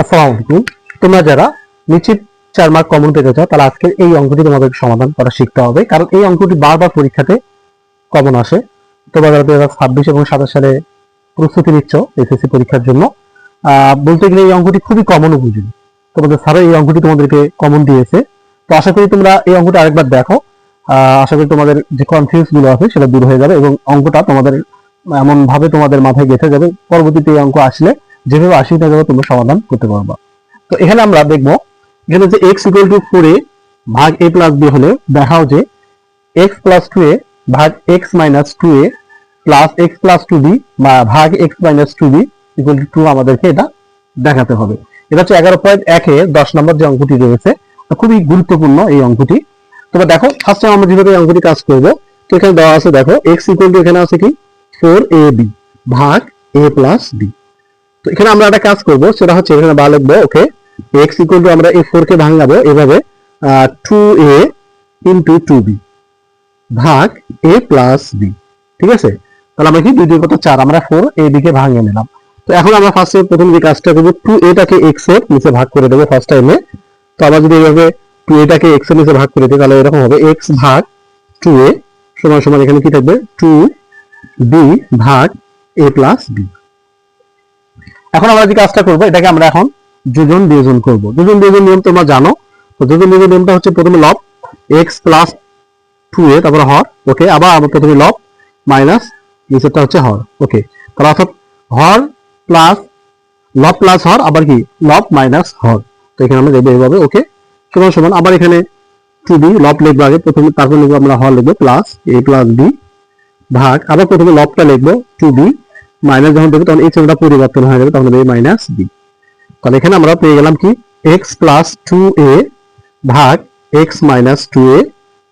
আসসালামু আলাইকুম। তোমরা যারা নিশ্চিত 4 মার্ক কমন পেতে চাও তাহলে আজকের এই অঙ্কটি তোমাদের সমাধান করা শিখতে হবে, কারণ এই অঙ্কটি বারবার পরীক্ষাতে কমন আসে। তোমরা যারা 2026 এবং 27 সালে প্রস্তুতি নিচ্ছ এসএসসি পরীক্ষার জন্য, বলতে গেলে এই অঙ্কটি খুবই কমন উপযোগী। তোমাদের স্যারও এই অঙ্কটি তোমাদেরকে কমন দিয়েছে, তো আশা করি তোমরা এই অঙ্কটা আরেকবার দেখো। আশা করি তোমাদের যে কনফিউজ গুলো আছে সেটা দূর হয়ে যাবে এবং অঙ্কটা তোমাদের এমন ভাবে তোমাদের মাথায় গেঁথে যাবে, পরবর্তীতে এই অঙ্ক আসলে যেভাবে আসি না যাবে তোমরা সমাধান করতে পারবা। তো এখানে আমরা দেখবো এখানে যে x ইকুয়াল টু 4a ভাগ a প্লাস b হলে দেখাও যে x প্লাস 2a ভাগ x minus 2a plus x plus 2b ভাগ x minus 2b equal to 2 আমাদেরকে এটা দেখাতে হবে। এটা হচ্ছে 11.1 এর 10 নম্বর যে অঙ্কটি রয়েছে, খুবই গুরুত্বপূর্ণ এই অঙ্কটি। তোমরা দেখো ফার্স্ট টাইম আমরা যেভাবে এই অঙ্কটি কাজ করব, তো এখানে দেওয়া আছে দেখো x ইকুয়াল টু এখানে আছে কি 4ab ভাগ a প্লাস b। তো এখানে আমরা একটা কাজ করব, সেটা হচ্ছে এখানে বা লিখবো ওকে x ইকুয়াল টু আমরা এই 4 কে ভাঙাবো এভাবে 2a ইনটু 2b ভাগ a প্লাস b। ঠিক আছে, তাহলে আমরা কি 2 2 কত 4, আমরা 4ab কে ভাঙিয়ে নিলাম। তো এখন আমরা ফার্স্টে প্রথম যে কাজটা করব 2a টাকে x এর নিচে ভাগ করে দেব ফার্স্ট টাইমে। তো আমরা যদি এইভাবে 2a টাকে x এর নিচে ভাগ করে দিই তাহলে এরকম হবে x ভাগ 2a সমান সমান এখানে কি থাকবে 2b ভাগ a প্লাস b। এখন আমরা যে কাজটা করব এটাকে আমরা এখন যোজন বিয়োজন করব। যোজন বিয়োজন নিয়ম তোমরা জানো, তো যোজন বিয়োজন নিয়মটা হচ্ছে প্রথমে লব x প্লাস 2a তারপর হর, ওকে, আবার আমরা প্রথমে লব মাইনাস নিচেরটা হচ্ছে হর, ওকে। তাহলে অর্থাৎ হর প্লাস লব প্লাস হর আবার কি লব মাইনাস হর। তো এখানে আমরা দেবো এইভাবে ওকে সমান সমান আবার এখানে 2b লব লিখবো আগে প্রথমে, তারপর লিখবো আমরা হর লিখবো প্লাস a প্লাস b ভাগ আবার প্রথমে লবটা লিখবো 2b মাইনাস যখন দেবো তখন এই চিহ্নটা পরিবর্তন হয়ে যাবে, তখন হবে a মাইনাস b। তাহলে এখানে আমরা পেয়ে গেলাম কি x প্লাস 2a ভাগ x মাইনাস 2a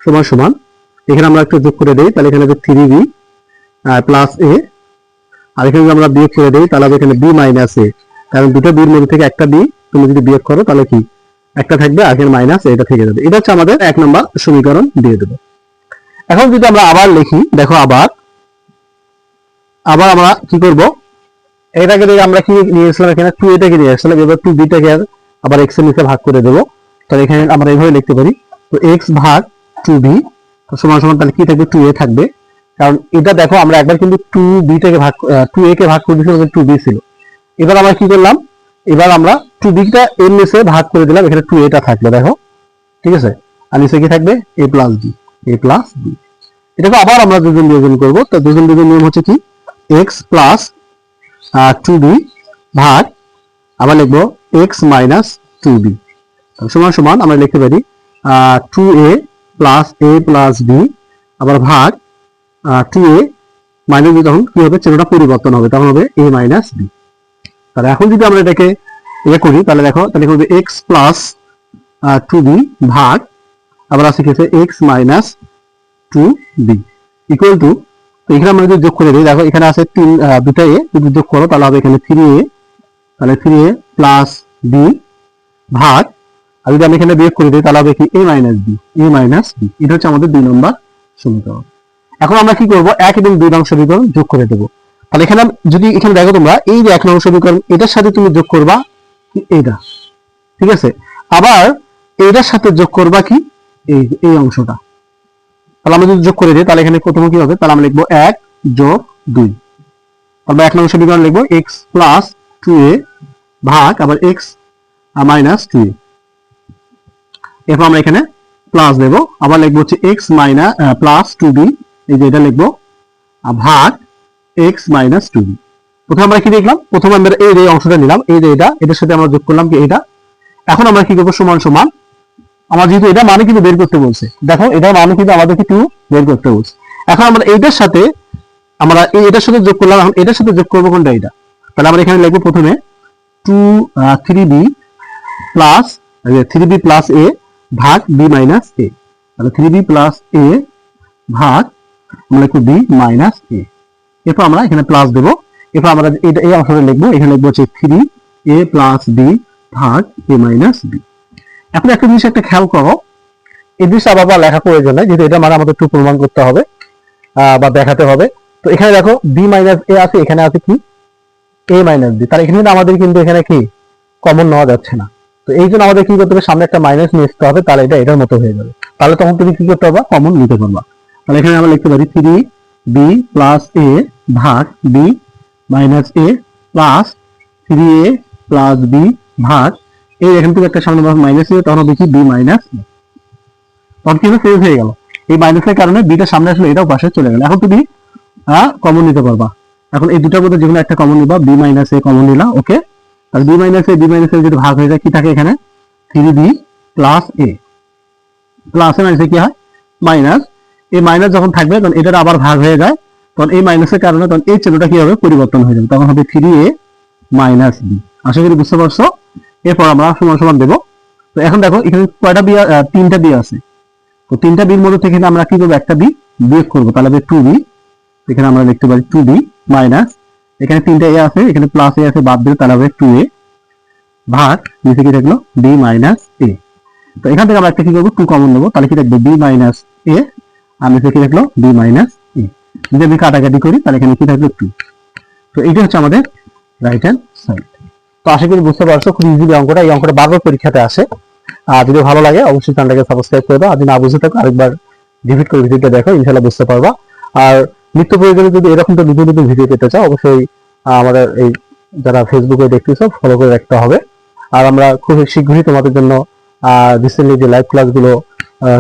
সমান সমান এখানে আমরা একটু যোগ করে দেই, তাহলে এখানে 3b প্লাস a, আর এখানে যদি আমরা বিয়োগ করে দেই তাহলে এখানে b মাইনাস a, কারণ দুটো বির মধ্যে থেকে একটা b তুমি যদি বিয়োগ করো তাহলে কি একটা থাকবে আর এখানে মাইনাস এটা থেকে যাবে। এটা হচ্ছে আমাদের 1 নম্বর সমীকরণ দিয়ে দেবো। এখন যদি আমরা আবার লিখি, দেখো আবার আমরা কি করব, এটাকে দিয়ে আমরা কি নিয়েছিলাম এখানে 2a টাকে নিয়ে আসলাম, এবার 2b টাকে আবার x এর নিচে ভাগ করে দেব। তাহলে এখানে আমরা এইভাবে লিখতে পারি, তো x ভাগ 2b সমান সমান তাহলে কি থাকবে 2a থাকবে, কারণ এটা দেখো আমরা একবার কিন্তু 2b টাকে ভাগ 2a কে ভাগ করে দিয়েছিলাম, 2b ছিল। এবার আমরা কি করলাম, এবার আমরা 2b টা এর নিচে ভাগ করে দিলাম, এখানে 2a টা থাকবে দেখো, ঠিক আছে, আর নিচে কি থাকবে a plus b, a plus b। এটাকে আবার আমরা যোজন বিয়োজন করব। তো যোজন বিয়োজন নিয়ম হচ্ছে কি x প্লাস 2b ভাগ আবার লিখবো x মাইনাস 2b সমান সমান আমরা লিখতে পারি 2a plus a plus b আবার ভাগ 2a মাইনাস b, তখন কি হবে চিহ্নটা পরিবর্তন হবে, তখন হবে a মাইনাস b। তাহলে এখন যদি আমরা এটাকে করি তাহলে দেখো তাহলে হবে x প্লাস 2b ভাগ আবার আছে কি x minus 2b equal to, তো এখানে আমরা যদি যোগ করে দিই দেখো এখানে আছে দুটা a, যদি যোগ করো তাহলে হবে এখানে 3a, তাহলে 3a প্লাস b ভাগ আর যদি আমি এখানে বিয়োগ করে দিই তাহলে হবে কি a minus b, a minus b। এটা হচ্ছে আমাদের 2 নম্বর সমীকরণ। এখন আমরা কি করব 1 এবং 2 নং সমীকরণ যোগ করে দেব। তাহলে এখানে যদি এখানে দেখো তোমরা এই যে 1 নং সমীকরণ এটার সাথে তুমি যোগ করবা কি এটা, ঠিক আছে, আবার এটার সাথে যোগ করবা কি এই অংশটা। তাহলে আমরা যদি যোগ করে দিই তাহলে এখানে প্রথমে কি হবে, তাহলে আমরা লিখবো 1 যোগ 2, তাহলে 1 নং সমীকরণ লিখবো x প্লাস 2a ভাগ আবার x মাইনাস 2a, এরপর আমরা এখানে প্লাস দেব, আবার লিখবো হচ্ছে x মাইনাস প্লাস 2b, এই যে এটা লিখবো ভাগ x মাইনাস 2b। প্রথমে আমরা কি দেখলাম, প্রথমে আমরা এই যে অংশটা নিলাম, এই যে এটার সাথে আমরা যোগ করলাম কি এটা। এখন আমরা কি করবো সমান সমান, আমার যেহেতু এটা মানে কিন্তু বের করতে বলছে, দেখো এটার মানে কিন্তু আমাদেরকে 2 বের করতে বলছে। এখন আমরা এইটার সাথে আমরা এটার সাথে যোগ করলাম, এখন এটার সাথে যোগ করবো কোনটা এটা, তাহলে আমরা এখানে লিখবো প্রথমে 3b plus 3b plus a ভাগ b মাইনাস a, তাহলে 3b প্লাস a ভাগ আমরা লিখবো b মাইনাস a। এরপর আমরা এখানে প্লাস দেবো, এরপর আমরা এটা এই অংশটা লিখবো, এখানে লিখবো হচ্ছে 3a প্লাস b ভাগ a মাইনাস b। এখন একটা জিনিস একটা খেয়াল করো, এই জিনিসটা আবার লেখা প্রয়োজন নাই, যেহেতু এটা মানে আমাদের একটু প্রমাণ করতে হবে বা দেখাতে হবে। তো এখানে দেখো b মাইনাস a আছে, এখানে আছে কি a মাইনাস b, তাহলে এখানে আমাদের কিন্তু এখানে কি কমন নেওয়া যাচ্ছে না। তো এই জন্য আমাদের কি করতে হবে, সামনে একটা মাইনাস নিয়ে আসতে হবে, তাহলে এটা এটার মতো হয়ে যাবে। তাহলে তখন তুমি কি করতে পারবা, কমন নিতে পারবা। তাহলে এখানে আমরা লিখতে পারি 3b প্লাস এ ভাগ b মাইনাস এ প্লাস 3a প্লাস b ভাগ এই, এখান থেকে একটা সামনে মাইনাস নিয়ে তখন হবে কি b মাইনাস এ। তখন কি চেঞ্জ হয়ে গেল, এই মাইনাসের কারণে বিটা সামনে আসলে এটাও পাশে চলে গেল। এখন তুমি কমন নিতে পারবা। এখন এই দুটার মধ্যে যেকোনো একটা কমন নিবা, b মাইনাস এ কমন নিলা, ওকে। তাহলে b মাইনাস এ যদি ভাগ হয়ে যায় কি থাকে এখানে 3b প্লাস এ, প্লাস এ মাইনাসে কি হয় মাইনাস, এই মাইনাস যখন থাকবে তখন এটার আবার ভাগ হয়ে যায়, তখন এই মাইনাসের কারণে তখন এই চিহ্নটা কি হবে পরিবর্তন হয়ে যাবে, তখন হবে 3a মাইনাস b। আশা করি বুঝতে পারছো। এরপর আমরা সমান সমান দেবো। তো এখন দেখো এখানে কয়টা বি, তিনটা বি আছে। তো তিনটা বির মধ্যে থেকে আমরা কি করবো, একটা বি বিয়োগ করবো, তাহলে হবে 2b। এখানে আমরা লিখতে পারি 2b মাইনাস, এখানে তিনটা এ আছে, এখানে প্লাস এ আছে, বাদ দিলে তাহলে হবে 2a ভাগ নিচে কি থাকলো b মাইনাস এ। তো এখান থেকে আমরা একটা কি করবো 2 কমন নেবো, তাহলে কি থাকবে b মাইনাস এ, আর নিচে কি থাকলো b মাইনাস এ। যদি আমি কাটাকাটি করি তাহলে এখানে কি থাকলো 2। তো এইটা হচ্ছে আমাদের রাইট হ্যান্ড সাইড। তো আশা করি বুঝতে পারছো, খুব ইজিলি অঙ্কটা, এই অঙ্কটা বারবার পরীক্ষাতে আসে। আর যদি ভালো লাগে অবশ্যই চ্যানেলটাকে সাবস্ক্রাইব করে দাও, আর যদি না বুঝে থাকো আরেকবার রিপিট করে ভিডিওটা দেখো, ইনশাআল্লাহ বুঝতে পারবা। আর নিত্য প্রয়োজনে যদি এরকম তো নতুন নতুন ভিডিও পেতে চাও অবশ্যই আমাদের এই যারা ফেসবুকে দেখতেছো ফলো করে রাখতে হবে। আর আমরা খুব শীঘ্রই তোমাদের জন্য রিসেন্টলি যে লাইভ ক্লাসগুলো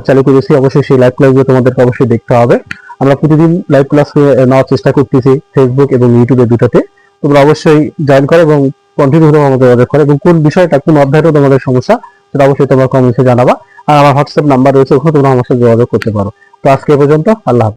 চালু করেছি, অবশ্যই সেই লাইভ ক্লাসগুলো তোমাদেরকে অবশ্যই দেখতে হবে। আমরা প্রতিদিন লাইভ ক্লাস নেওয়ার চেষ্টা করতেছি ফেসবুক এবং ইউটিউবে দুটাতে। তোমরা অবশ্যই জয়েন করো এবং কন্টিনিউ করে আমাদের যোগাযোগ করো, এবং কোন বিষয়টা কোন অধ্যায়টা তোমাদের সমস্যা সেটা অবশ্যই তোমার কমেন্টে জানাবা। আর আমার হোয়াটসঅ্যাপ নাম্বার রয়েছে, ওখানে তোমরা আমার সাথে যোগাযোগ করতে পারো। তো আজকে এ পর্যন্ত, আল্লাহ হাফেজ।